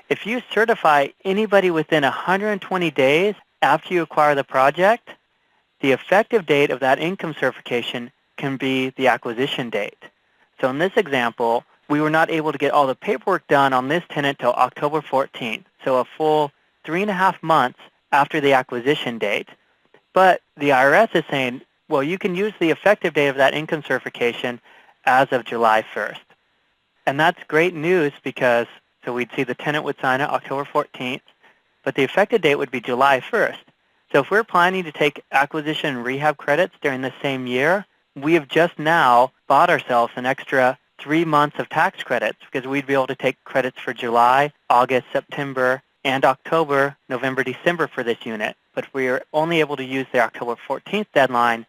If you certify anybody within 120 days after you acquire the project, the effective date of that income certification can be the acquisition date. So in this example, we were not able to get all the paperwork done on this tenant till October 14th, so a full 3.5 months after the acquisition date. But the IRS is saying, well, you can use the effective date of that income certification as of July 1st. And that's great news because, so we'd see the tenant would sign it October 14th, but the effective date would be July 1st. So if we're planning to take acquisition and rehab credits during the same year, we have just now bought ourselves an extra 3 months of tax credits because we'd be able to take credits for July, August, September, and October, November, December for this unit. But if we are only able to use the October 14th deadline,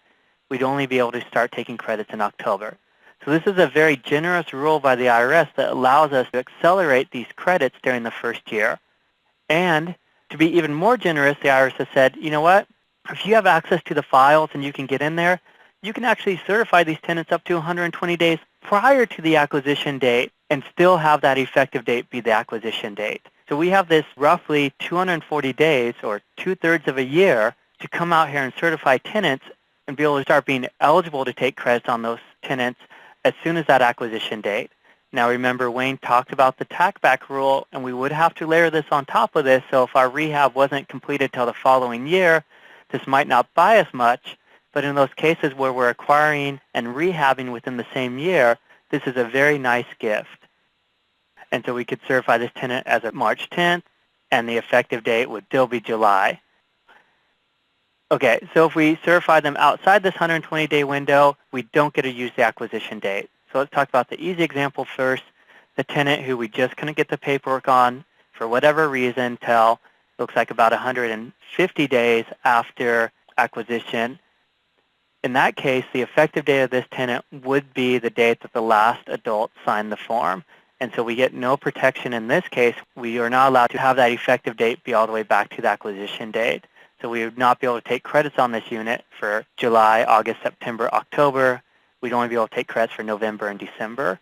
we'd only be able to start taking credits in October. So this is a very generous rule by the IRS that allows us to accelerate these credits during the first year. And to be even more generous, the IRS has said, you know what, if you have access to the files and you can get in there, you can actually certify these tenants up to 120 days prior to the acquisition date and still have that effective date be the acquisition date. So we have this roughly 240 days, or 2/3 of a year, to come out here and certify tenants and be able to start being eligible to take credits on those tenants as soon as that acquisition date. Now remember, Wayne talked about the tackback rule, and we would have to layer this on top of this, so if our rehab wasn't completed till the following year, this might not buy as much, but in those cases where we're acquiring and rehabbing within the same year, this is a very nice gift. And so we could certify this tenant as of March 10th, and the effective date would still be July. Okay, so if we certify them outside this 120-day window, we don't get to use the acquisition date. So let's talk about the easy example first, the tenant who we just couldn't get the paperwork on for whatever reason till looks like about 150 days after acquisition. In that case, the effective date of this tenant would be the date that the last adult signed the form. And so we get no protection in this case. We are not allowed to have that effective date be all the way back to the acquisition date. So we would not be able to take credits on this unit for July, August, September, October. We'd only be able to take credits for November and December.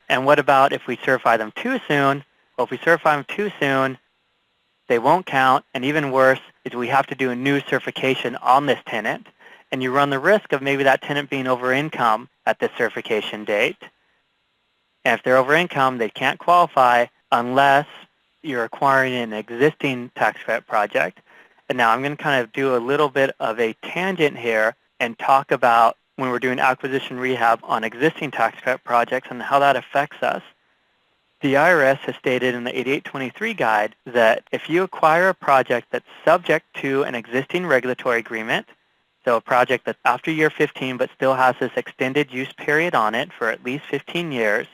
And what about if we certify them too soon? Well, if we certify them too soon, they won't count. And even worse is we have to do a new certification on this tenant. And you run the risk of maybe that tenant being over income at the certification date. And if they're over income, they can't qualify unless you're acquiring an existing tax credit project. And now I'm going to kind of do a little bit of a tangent here and talk about when we're doing acquisition rehab on existing tax credit projects and how that affects us. The IRS has stated in the 8823 guide that if you acquire a project that's subject to an existing regulatory agreement, so a project that's after year 15 but still has this extended use period on it for at least 15 years,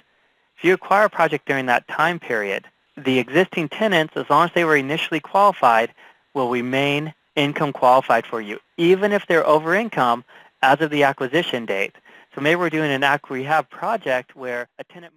if you acquire a project during that time period, the existing tenants, as long as they were initially qualified, will remain income qualified for you, even if they're over income as of the acquisition date. So maybe we're doing an acq rehab project where a tenant